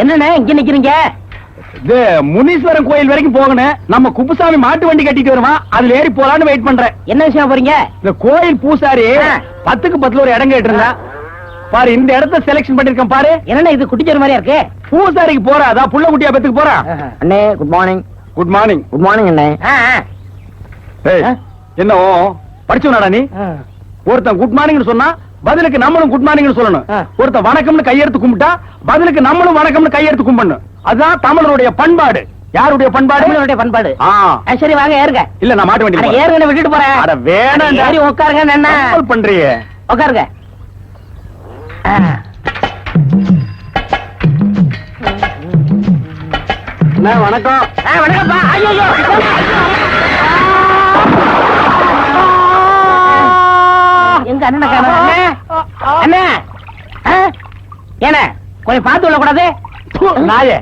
என்னண்ணே இங்க நிக்கிறீங்க? இது முனீஸ்வரன் கோயில் வரைக்கும் போகணும். நம்ம குப்புசாமி மாட்டு வண்டி கட்டிட்டு வருவான், அதுல ஏறி போலான்னு வெயிட் பண்றேன். என்ன விஷயம் போறீங்க? இந்த கோயில் பூசாரி 10க்கு 10 ஒரு இடம் கேட்டு இருந்தா பாரு, இந்த இடத்த செலக்ஷன் பண்ணிருக்கேன் பாரு. என்னண்ணே இது குட்டிச்சோறு மாதிரியா இருக்கு? பூசாரிக்கு போறா, அதான் புள்ள குட்டியா பெத்துக்கு போறா. அண்ணே good morning. Good morning. Good morning அண்ணே. என்ன படிச்சவனாடா நீ? ஒருத்தன் குட் மார்னிங் சொன்னா பதிலுக்கு நம்மளும் குட் மார்னிங் சொல்லணும். ஒருத்தன் வணக்கம்னு கையெடுத்து கும்பிட்டா பதிலுக்கு நம்மளும் வணக்கம்னு கையெடுத்து கும்பிடணும். அதுதான் தமிழருடைய பண்பாடு. யாருடைய பண்பாடு? தமிழருடைய பண்பாடு. சரி வாங்க ஏறுங்க. இல்ல நான் மாட்டு வண்டி ஏறுங்க, விட்டுட்டு போறேன். அட வேணாம், சரி உட்காருங்க. என்ன பண்றீங்க? உட்காருங்க. வணக்கம். வணக்கம்ப்பா. ஐயோ எங்க அண்ணன் அண்ணா என்ன கொஞ்சம் பார்த்து விட கூடாது? நாயே,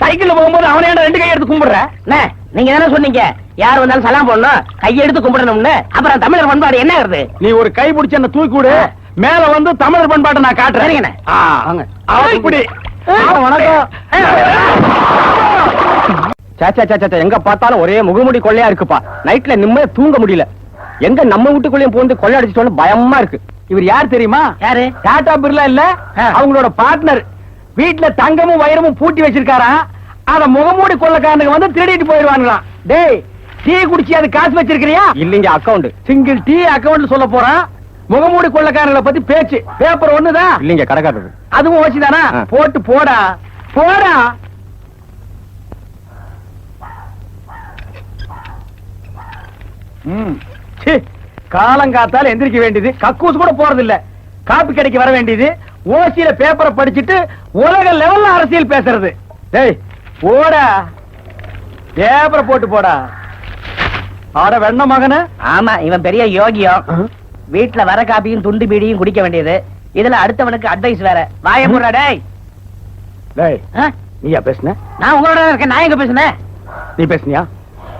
சைக்கிள்ல போகும்போது அவனே ரெண்டு கை எடுத்து கும்பிடுற. நீங்க தானே சொன்னீங்க யார் வந்தாலும் சலாம் போடணும், கையெடுத்து கும்பிடணும்னு. அப்புறம் தமிழர் பண்பாடு என்ன ஆகுது? நீ ஒரு கை பிடிச்ச என்ன தூக்கி விடு, மேல வந்து தமிழர் பண்பாட்டை நான் காட்டுறேன். எங்க பார்த்தாலும் ஒரே முகமுடி கொள்ளையா இருக்குப்பா. நைட்ல நிம்மதியா தூங்க முடியல. எங்க நம்ம வீட்டுக்குள்ளேயும் போந்து கொள்ளை அடிச்சிட்டோன்னு பயமா இருக்கு. இவர் யார் தெரியுமா? யாரு? டாடா பிர்லா இல்ல, அவங்களோட பார்ட்னர். வீட்டுல தங்கமும் வைரமும் பூட்டி வச்சிருக்காரா, அத முகமூடி கொள்ளைக்காரனுக்கு வந்து திருடிட்டு போயிடுவாங்களாம். டேய், டீ குடிச்சு அது காசு வச்சிருக்கிறியா? இல்லீங்க, அக்கவுண்ட். சிங்கிள் டீ அக்கவுண்ட் சொல்ல போறான். முகமூடி கொள்ளைக்காரங்களை பத்தி பேச்சு. பேப்பர் ஒண்ணுதான் இல்லீங்க, கடைக்காரது. அதுவும் வச்சுதானா? போட்டு போடா போடா. காலங்காத்தால எந்திரிக்க வேண்டியது, கக்கூஸ் கூட போறது இல்ல, காப்பி கடைக்கு வர வேண்டியது, ஓசியில பேப்பரை படிச்சுட்டு உலக லெவல்ல அரசியல் பேசுறது. டேய் போடா, பேப்பரை போட்டு போடா. ஆட வெண்ண மகனு. ஆமா, இவன் பெரிய யோகியம். வீட்டுல வர காப்பியும் துண்டு பீடியும் குடிக்க வேண்டியது, இதுல அடுத்தவனுக்கு அட்வைஸ் வேற. வாய போடுறா. டேய் டேய், நீயா பேசுன? நான் உங்களோட இருக்கேன். நான் எங்க பேசுனேன்? நீ பேசுனியா?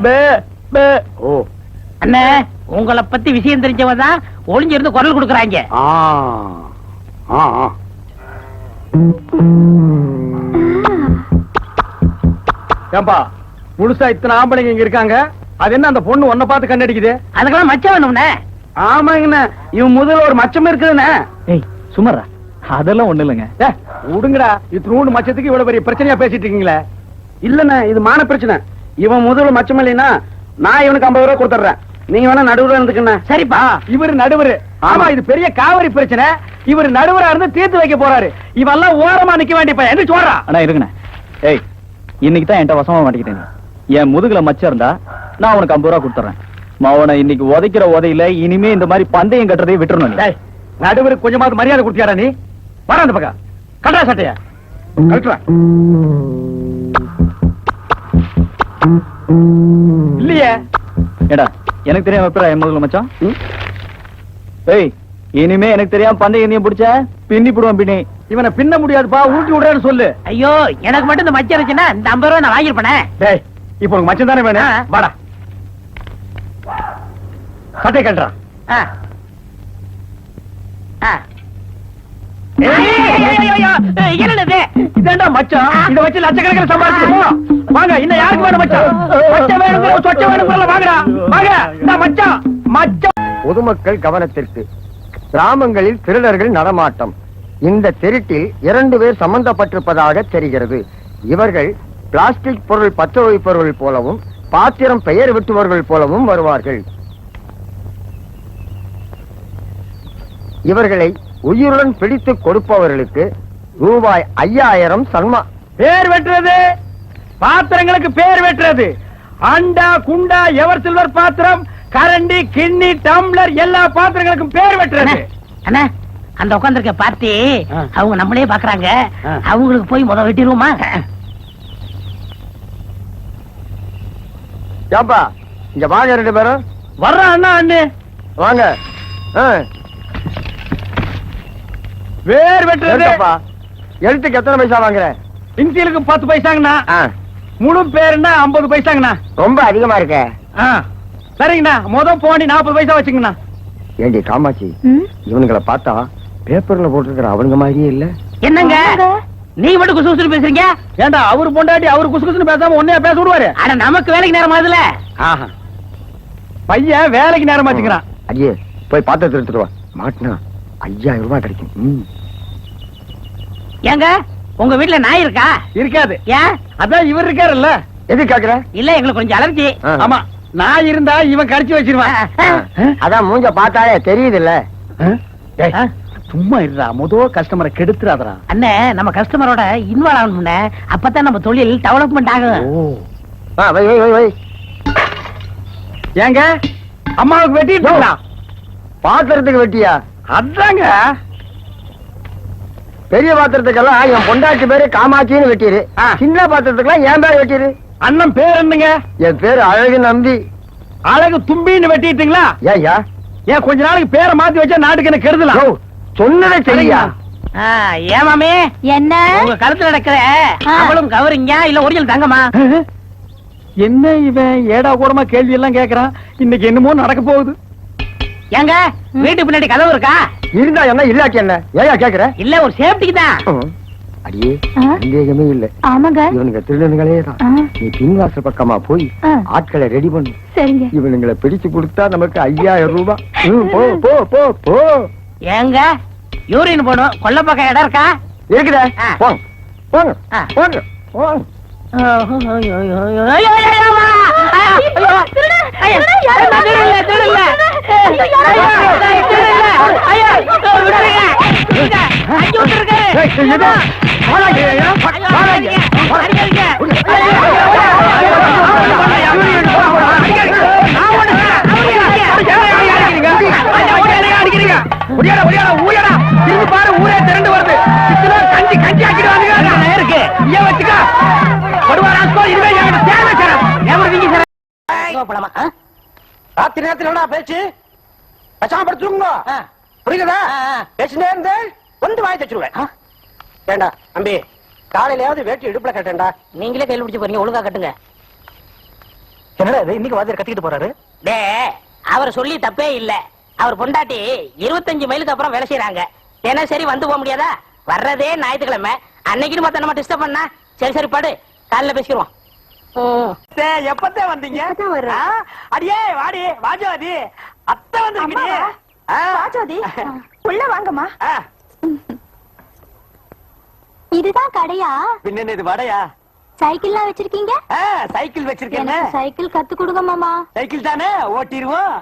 பே பே. ஓ அண்ணே, உங்களை பத்தி விஷயம் தெரிஞ்சவங்க தான் ஒளிஞ்சிருந்து குரல் கொடுக்கறாங்க. ஏம்பா, முழுசா இத்தனை ஆம்பளைங்க இங்க இருக்காங்க, அது என்ன அந்த பொண்ணு ஒன்ன பார்த்து கண்ணடிக்குது? அதுக்கெல்லாம் மச்சம் வேணும்னே. ஆமாங்கண்ணே, இவன் முதல்ல ஒரு மச்சம் இருக்குதுண்ணே. ஏய் சுமரா, அதெல்லாம் ஒண்ணு இல்லைங்க. விடுங்கடா, இத்தனூண்டு மச்சத்துக்கு இவ்வளவு பெரிய பிரச்சனையா பேசிட்டு இருக்கீங்களே. இல்லண்ணே, இது மான பிரச்சனை. இவன் முதல்ல மச்சம் இல்லைன்னா நான் இவனுக்கு 50 ரூபாய் கொடுத்துறேன். நீங்க வேணா நடுவுல இருந்துக்கண்ணே. சரிப்பா. இவரு நடுவரு. ஆமா, இது பெரிய காவிரி பிரச்சனை. இவரு நடுவரா இருந்து தீர்த்து வைக்க போறாரு. இவெல்லாம் ஓரமா நிக்க வேண்டிய என்று சொல்றா. அண்ணா இருக்குண்ணே. ஏய், இன்னைக்கு தான் என்கிட்ட வசமா மாட்டிக்கிட்டேன். என் முதுகுல மச்சம் இருந்தா நான் உனக்கு 50 ரூபாய் கொடுத்துறேன். மவனை இன்னைக்கு உதைக்கிற உதையில இனிமே இந்த மாதிரி பந்தயம் கட்டுறதை விட்டுறணும். நடுவருக்கு கொஞ்சமாவது மரியாதை கொடுத்தியாரா நீ? வர அந்த பக்கம் கட்டா சட்டையா கட்டுறா. இல்லையே. ஏடா, எனக்கு தெரியாம எப்படா என் முதல்ல மச்சான்? ஏய், இனிமே எனக்கு தெரியாம பந்தயம் நீ பிடிச்ச பின்னி போடுவான். பின்னி இவனை பின்ன முடியாதுப்பா, ஊட்டி விடுறேன்னு சொல்லு. ஐயோ, எனக்கு மட்டும் இந்த மச்சம் இருந்துச்சுன்னா இந்த 50 ரூபாய் நான் வாங்கிருப்பேனே. டேய், இப்போ உனக்கு மச்சம் தானே வேணும்? வாடா, சட்டை கட்டுறா. இதாண்டா மச்சம். இத வச்சு லட்சக்கணக்கில் சம்பாதிச்சிருக்கோம். வாங்க, இன்னும் யாருக்கு வேணும் மச்சம்? மச்சம் வேணும், சொச்ச வேணும். வாங்கடா வாங்க, இந்த மச்சம் மச்சம். பொதுமக்கள் கவனத்திற்கு. கிராமங்களில் திருடர்கள் நடமாட்டம். இந்த திருட்டில் 2 பேர் சம்பந்தப்பட்டிருப்பதாக தெரிகிறது. இவர்கள் பிளாஸ்டிக் பொருள் பற்ற வைப்பவர்கள் போலவும் பாத்திரம் பெயர் வெட்டுபவர்கள் போலவும் வருவார்கள். இவர்களை உயிருடன் பிடித்து கொடுப்பவர்களுக்கு ரூபாய் 5000 சன்மா. பேர் வெட்டுறது, பாத்திரங்களுக்கு பேர் வெட்டுறது. அண்டா குண்டா எவர் சில்வர் பாத்திரம், கரண்டி கிண்ணி டம்ளர் எல்லா பாத்திரங்களுக்கும் பேர் வெட்டுறது. அண்ணா, அந்த உட்கார்ந்திருக்க பார்ட்டி அவங்க நம்மளே பாக்குறாங்க. அவங்களுக்கு போய் முதல் வெட்டிடுவோமா? ஏம்பா, இங்க வாங்க 2 பேரும். வர்ற அண்ணா அண்ணு வாங்க. வேர் வெட்டுறதுப்பா. எழுத்துக்கு எத்தனை பைசா வாங்குற? இன்சியலுக்கு 10 பைசாங்கண்ணா. முழு பேருன்னா 50 பைசாங்கண்ணா. ரொம்ப அதிகமா இருக்க. சரிங்கண்ணா, போனி 40 பைசா வச்சுங்கண்ணா. ஏண்டி காமாட்சி, இவனுங்களை பார்த்தா பேப்பர்ல போட்டிருக்கிற அவங்க மாதிரியே இல்ல. என்னங்க நீங்க மட்டும் குசு குசுன்னு பேசுறீங்க? ஏண்டா அவரு பொண்டாட்டி அவரு குசு குசுன்னு பேசாம உன்னையா பேச விடுவாரு? அட நமக்கு வேலைக்கு நேரம் ஆகுதுல. ஆஹா. பையன் வேலைக்கு நேரம் ஆச்சுக்கிறான். ஐயே போய் பாத்திரத்தை எடுத்துட்டு வா. மாட்டினா 5000 ரூபாய் கிடைக்கும். ஏங்க உங்க வீட்டுல நாய் இருக்கா? இருக்காது. ஏன்? அதான் இவர் இருக்காருல்ல. எது கேக்குற? இல்ல எங்களுக்கு கொஞ்சம் அலர்ஜி. ஆமா நான் இருந்தா இவன் கடிச்சு வச்சிருவான். அதான் மூஞ்ச பார்த்தாலே தெரியுது இல்ல. சும்மா இருடா, கஸ்டமரை கெடுத்துறாதடா. அண்ணே நம்ம கஸ்டமரோட இன்வால்வ் ஆகணும்னே, அப்பதான் நம்ம தொழில் டெவலப்மெண்ட் ஆகும். வை வை வை வை. ஏங்க அம்மாவுக்கு வெட்டிட்டு பாத்திரத்துக்கு வெட்டியா? அதாங்க பெரிய பாத்திரத்துக்கெல்லாம் என் பொண்டாட்டி பேரு காமாட்சின்னு வெட்டிரு. சின்ன பாத்திரத்துக்கெல்லாம் என் பேர் வெட்டிரு. அண்ணன் பேர் என்னங்க? என் பேரு அழகு நம்பி. அழகு தும்பின்னு வெட்டிட்டீங்களா? ஏய்யா ஏன் கொஞ்ச நாளைக்கு பேரை மாத்தி வச்சா நாட்டுக்கு என்ன கெடுதலாம்? சொன்னதை சரியா? ஏமாமே என்ன உங்க கழுத்துல நடக்கிற அவளும் கவரிங்க இல்ல ஒரிஜினல் தங்கமா? என்ன இவன் ஏடா கூடமா கேள்வி எல்லாம் கேக்குறான். இன்னைக்கு என்னமோ நடக்க போகுது. ஏங்க வீட்டு பின்னாடி கதவு இருக்கா? இருந்தா என்ன இல்லாட்டி என்ன? ஏயா கேக்குற? இல்ல ஒரு சேஃப்டிக்கு தான். அடியே சந்தேகமே இல்ல. ஆமாங்க இவனுங்க திருடனுங்களே தான். நீ பின்வாசல் பக்கமா போய் ஆட்களை ரெடி பண்ணு. சரிங்க. இவனுங்களை பிடிச்சு கொடுத்தா நமக்கு 5000 ரூபாய். போ போ போ போ. ஏங்க யூரின் போடும் கொல்ல பக்கம் இடம் இருக்கா? இருக்குதே. போங்க போங்க போங்க போங்க. ஊரே திரண்டு வருது. கஞ்சி கஞ்சி ஆக்கிடுவாங்க இருக்கு. ஏன் வச்சுக்கா ராத்திரி நேரத்துல பேச்சு பச்சாம படுத்துருங்க. புரியுதா? பேச்சுனே இருந்து வந்து வாய் தச்சுருவேன். ஏண்டா அம்பி காலையிலயாவது வேட்டி இடுப்புல கட்டேன்டா. நீங்களே கையில் பிடிச்சு போறீங்க, ஒழுங்கா கட்டுங்க. என்னடா இது இன்னைக்கு வாத்தியார் கத்திக்கிட்டு போறாரு? டே அவர் சொல்லி தப்பே இல்ல. அவர் பொண்டாட்டி 25 மைலுக்கு அப்புறம் வேலை செய்யறாங்க. ஏன்னா சரி வந்து போக முடியாதா? வர்றதே ஞாயிற்றுக்கிழமை. அன்னைக்கு மத்த நம்ம டிஸ்டர்ப் பண்ணா சரி சரி பாடு காலைல பேசிடுவோம். எப்பத்தே வந்தீங்க? அடியே வாடி வாஜாதி அத்தை வந்து ராஜாதி உள்ள வாங்கம்மா. இதுதான் கடையா? பின்ன இது வடையா? சைக்கிள்லாம் வச்சிருக்கீங்க? சைக்கிள் வச்சிருக்கேன். எனக்கு சைக்கிள் கத்து கொடுங்க மாமா. சைக்கிள் தானே ஓட்டிடுவோம்.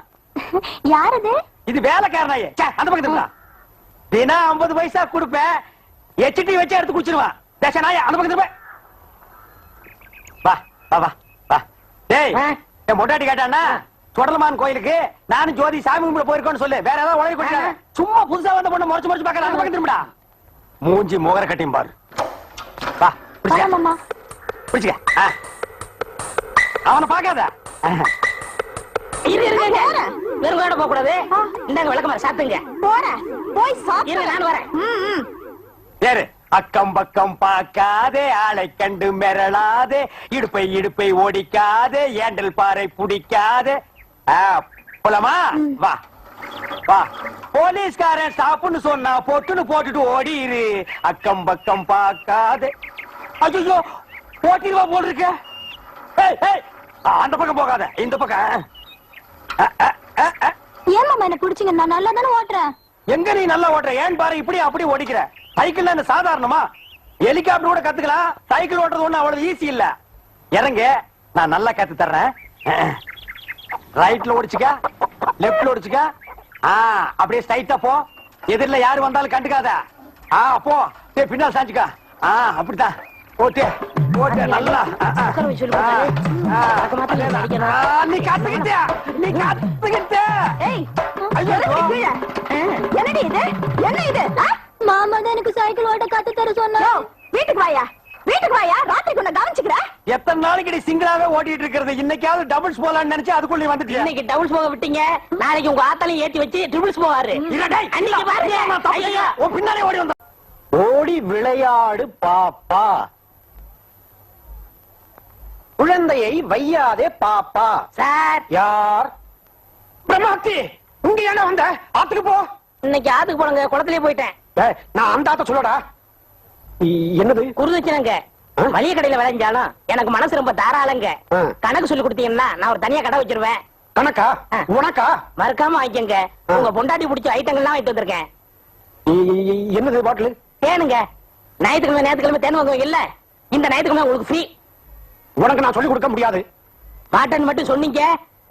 யார் அது? இது வேலைக்காரனாயே. அந்த பக்கத்துல தினம் 50 பைசா கொடுப்பேன். எச்டி வச்சு எடுத்து குடிச்சிருவான். தேச நாய அந்த பக்கத்துல போய் வா வா வா வா. டேய் என் மொட்டாட்டி கேட்டானா சுடலமான் கோயிலுக்கு நானும் ஜோதி சாமி கும்பிட போயிருக்கோன்னு சொல்லு. வேற ஏதாவது உலக கொடுக்க சும்மா புதுசா வந்த பொண்ணு முறைச்சு முறைச்சு பார்க்கல. அந்த பக்கம் திரும்படா. மூஞ்சி முகர கட்டியும் பாரு. வா மாமா பிடிச்சுக்க. அவனை பார்க்காத. வெறும் போக கூடாது. இந்தாங்க விளக்கமாறு சாப்பிட்டுங்க. போறேன் போய் சாப்பிடு. நான் வரேன். யாரு அக்கம் பக்கம் பார்க்காதே, ஆளை கண்டு மிரளாதே, இடுப்பை இடுப்பை ஓடிக்காதே, ஏண்டல் பாறை பிடிக்காதே. போலாமா? வா வா. போலீஸ்காரன் சாப்புன்னு சொன்னா பொட்டுன்னு போட்டுட்டு ஓடிரு. அக்கம் பக்கம் பார்க்காதே. ஐயோ போட்டிருவா போல் இருக்க. அந்த பக்கம் போகாத, இந்த பக்கம். ஏன் மாமா என்ன பிடிச்சிங்க? நான் நல்லா தானே ஓட்டுறேன். எங்க நீ நல்லா ஓட்டுற? ஏன் பாரு இப்படி அப்படி ஓடிக்கிற. சைக்கிள் என்ன சாதாரணமா? ஹெலிகாப்டர் கூட கத்துக்கலாம். சைக்கிள் ஓட்டுறது ஒண்ணு அவ்வளவு ஈஸி இல்ல. இறங்க, நான் நல்லா கத்து தர்றேன். ரைட்ல ஓடிச்சுக்க, லெப்ட்ல ஓடிச்சுக்க. அப்படியே ஸ்ட்ரைட்டா போ. எதிரில யாரு வந்தாலும் கண்டுக்காத. போ. பின்னால் சாஞ்சுக்க. அப்படித்தான் ஓட்டு ஓட்டு நல்லா. நீ கத்துக்கிட்ட நீ கத்துக்கிட்ட. என்னடி இது? என்ன இது? மாமா தான் எனக்கு சைக்கிள் ஓட்ட கத்து தர சொன்னா. வீட்டுக்கு வாயா, வீட்டுக்கு வாயா. ராத்திரி உன்னை கவனிச்சுக்கிற. எத்தனை நாளைக்கு நீ சிங்கிளாவே ஓட்டிட்டு இருக்கிறது? இன்னைக்காவது டபுள்ஸ் போலான்னு நினைச்சு அதுக்குள்ள நீ வந்துட்டியா? இன்னைக்கு டபுள்ஸ் போக விட்டீங்க, நாளைக்கு உங்க ஆத்தாலையும் ஏத்தி வச்சு ட்ரிபிள்ஸ் போவாரு. அன்னைக்கு பாருங்க உன் பின்னாலே ஓடி வந்த. ஓடி விளையாடு பாப்பா, குழந்தையை வையாதே பாப்பா. சார் யார்? பிரம்மாத்தி, உங்க என்ன வந்த? ஆத்துக்கு போ. இன்னைக்கு ஆத்துக்கு போனங்க குளத்திலே போயிட்டேன். நான் அந்த ஆத்த சொல்லடா. என்னது? குருதட்சணைங்க. மளிகை கடையில விளைஞ்சாலும் எனக்கு மனசு ரொம்ப தாராளங்க. கணக்கு சொல்லி கொடுத்தீங்கன்னா நான் ஒரு தனியா கடை வச்சிருவேன். கணக்கா? உனக்கா? மறக்காம வாங்கிக்கங்க. உங்க பொண்டாட்டி பிடிச்ச ஐட்டங்கள்லாம் வாங்கிட்டு வந்திருக்கேன். என்னது பாட்டில்? தேனுங்க. ஞாயிற்றுக்கிழமை தேன் வாங்குவீங்க இல்ல, இந்த ஞாயிற்றுக்கிழமை உங்களுக்கு ஃப்ரீ. உனக்கு நான் சொல்லி கொடுக்க முடியாது. மாட்டன் மட்டும் சொன்னீங்க,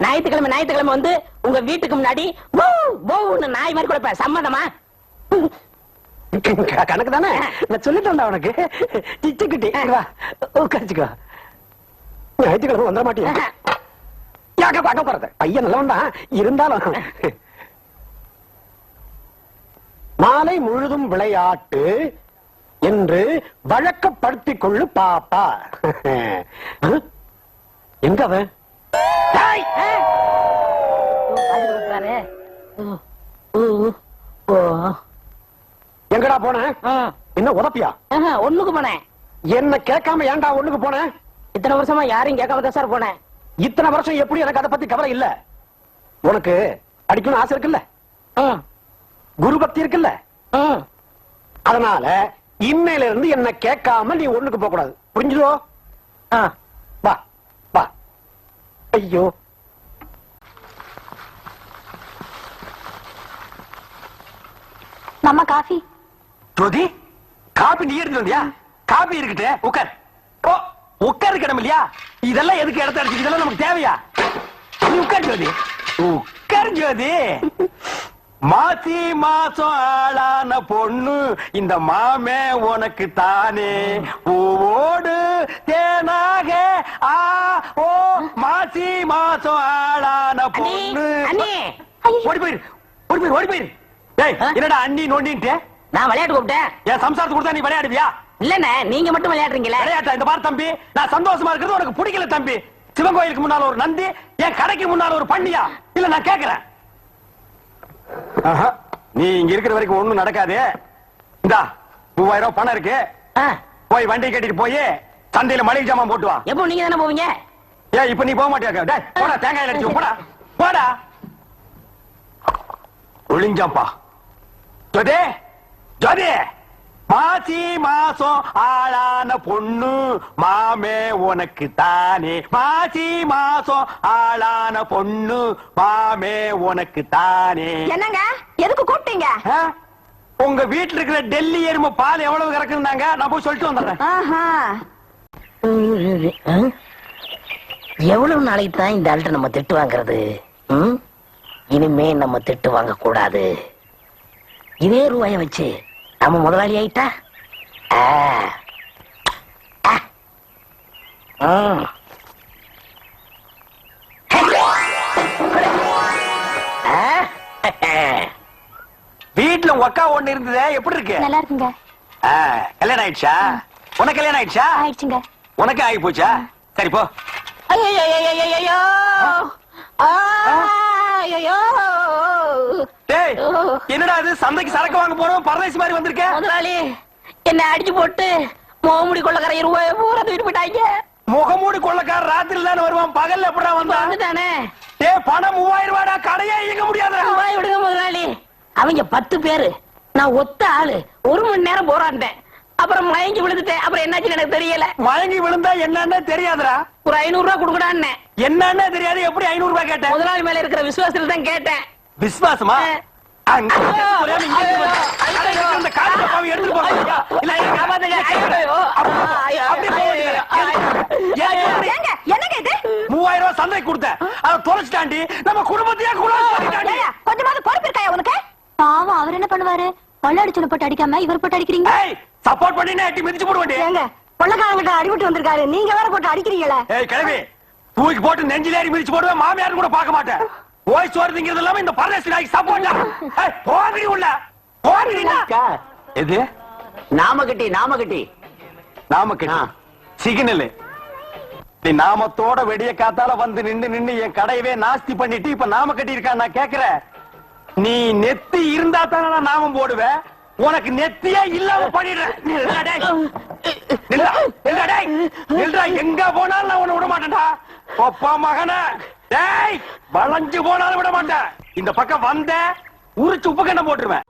ஞாயிற்றுக்கிழமை வந்து உங்க வீட்டுக்கு முன்னாடி நாய் மாதிரி கொடுப்பேன். சம்மதமா? கணக்கு தானே, நான் சொல்லிட்டேன்டா உனக்கு. சிச்சுக்குட்டி உட்காரிச்சுக்கோ. ஞாயிற்றுக்கிழமை வந்துட மாட்டேன். பார்க்க போறது பையன் நல்லவன் தான் இருந்தாலும். மாலை முழுதும் விளையாட்டு என்று வழக்கப்படுத்திக் கொள்ளு பாப்பா. எங்க அவன்? எங்கடா போன? என்ன உதப்பியா? ஒண்ணுக்கு போனேன். என்ன கேட்காம ஏன்டா ஒண்ணுக்கு போன? இத்தனை வருஷமா யாரையும் கேட்காம தான் சார் போனேன். இத்தனை வருஷம் எப்படி எனக்கு அதை பத்தி கவலை இல்ல. உனக்கு அடிக்கணும் ஆசை இருக்குல்ல, குரு பக்தி இருக்குல்ல, அதனால இன்னையில இருந்து என்ன கேட்காம நீ ஒண்ணுக்கு போக கூடாது. புரிஞ்சுதோ? வா வா. ஐயோ, மாமா காஃபி. ஜோதி, காபி நீ எடுத்து வந்தியா? காபி இருக்கட்டு, உட்கார். ஓ, உட்காரு கிடම இல்லையா? இதெல்லாம் எதுக்கு இடத்த அடிச்சு? இதெல்லாம் நமக்கு தேவையா? நீ உட்கார் ஜோதி, உட்கார் ஜோதி. மாசி மாசம் ஆளான பொண்ணு இந்த மாமே உனக்கு தானே பூவோடு தேனாக. ஆ ஓ மாசி மாசம் ஆளான பொண்ணு. ஓடி போயிரு, ஓடி போயிரு, ஓடி போயிரு. என்னடா அண்ணி நோண்டின்ட்டு? நான் விளையாட்டு கூப்பிட்டேன். என் சம்சாரத்து கொடுத்தா நீ விளையாடுவியா? இல்லண்ணே, நீங்க மட்டும் விளையாடுறீங்களே. விளையாட்டா? இந்த பாரு தம்பி, நான் சந்தோஷமா இருக்கிறது உனக்கு பிடிக்கல தம்பி. சிவன் கோயிலுக்கு முன்னால ஒரு நந்தி, என் கடைக்கு முன்னால ஒரு பண்ணியா? இல்ல நான் கேக்குறேன். நீ இங்க இருக்கிற வரைக்கும் ஒண்ணும் நடக்காது. இந்தா 3000 ரூபாய் பணம் இருக்கு. போய் வண்டி கட்டிட்டு போய் சந்தையில மளிகை ஜாமான் போட்டு வா. எப்போ நீங்க தானே போவீங்க? ஏன் இப்ப நீ போக மாட்டியா? டேய் போடா, தேங்காய் அடிச்சு போடா, போடா. ஒளிஞ்சாப்பா. ஜோதி, ஜோதி, மாசி மாசம் ஆளான பொண்ணு மாமே உனக்கு தானே. மாசி மாசம் ஆளான பொண்ணு மாமே உனக்கு தானே. என்னங்க, எதுக்கு கூப்பிட்டீங்க? உங்க வீட்டுல இருக்கிற டெல்லி எருமை பால் எவ்வளவு கறக்குறாங்க, நான் போய் சொல்லிட்டு வந்துடுறேன். எவ்வளவு நாளைக்கு தான் இந்த ஆள்கிட்ட நம்ம திட்டு வாங்குறது? இனிமே நம்ம திட்டு வாங்க கூடாது. இதே ரூபாய வச்சு நம்ம முதலாளி ஆயிட்டா. வீட்டுல அக்கா ஒண்ணு இருந்ததே, எப்படி இருக்கு? நல்லா இருக்குங்க. கல்யாணம் ஆயிடுச்சா? உனக்கு கல்யாணம் ஆயிடுச்சா? ஆயிடுச்சுங்க. உனக்கு ஆகி போச்சா? சரி போ. என்னடா இது, சந்தைக்கு சரக்கு வாங்க போறோம் பரதேசி மாதிரி வந்திருக்க? முதலாளி என்ன அடிச்சு போட்டு முகமூடி கொள்ளக்கார ரூபாய் பூரா தூக்கிட்டு போயிட்டாங்க. முகமூடி கொள்ளக்கார ராத்திரி தானே வருவான், பகல்ல எப்படா வந்துட்டானே? பணம் 3000 ரூபாடா, கடையே இயங்க முடியாது. விடுங்க முதலாளி, அவங்க 10 பேரு, நான் ஒத்த ஆளு. 1 மணி நேரம் போராண்டேன், அப்புறம் மயங்கி விழுந்துட்டேன். அப்புறம் என்னாச்சு எனக்கு தெரியல. மயங்கி விழுந்தா என்னன்னு தெரியாதுடா. ஒரு 500 ரூபாய் கொடுக்கடான்னு. என்னன்னு தெரியாது, எப்படி 500 ரூபாய் கேட்டேன்? முதலாளி மேல இருக்கிற விசுவாசத்துல தான் கேட்டேன். விசுவாசமா? சந்தை கொடுத்த தொலைச்சிட்டாண்டி, நம்ம குடும்பத்தையே கொஞ்சமாவது பொறுப்பு இருக்காயா உனக்கு? பாவம், அவர் என்ன பண்ணுவாரு? பல்லடிச்சன போட்டு அடிக்காம இவர் போட்டு அடிக்கிறீங்க. சப்போர்ட் பண்ணி எட்டி மிதிச்சு போடுவேன். ஏங்க, கொள்ளக்காரங்கிட்ட அடிபட்டு வந்திருக்காரு, நீங்க வேற போட்டு அடிக்கிறீங்களா? கிழவி தூக்கி போட்டு நெஞ்சில ஏறி மிதிச்சு போடுவேன். மாமியாரும் கூட பார்க்க மாட்டேன். ஓய் சோறுங்கிறது இல்லாம இந்த பரதேசி நாய்க்கு சப்போர்ட்டா? போகடி உள்ள, போகடிடா. எது? நாமகட்டி, நாமகட்டி, நாமக்கட்டி சிக்னல். நீ நாமத்தோட வெடிய காத்தால வந்து நின்னு என் கடையவே நாஸ்தி பண்ணிட்டு இப்ப நாம கட்டி இருக்கா? நான் கேக்குறேன், நீ நெத்தி இருந்தா தானே நான் நாமம் போடுவேன். உனக்கு நெத்தியே இல்லாம பண்ணிடுறேன். எங்க போனாலும் நான் உன்னை விட மாட்டேன்டா. ஒப்பா மகன, டேய் வளைஞ்சு போனாலும் விட மாட்டேன். இந்த பக்கம் வந்த உரிச்சு உப்பு கண்டம் போட்டுருவேன்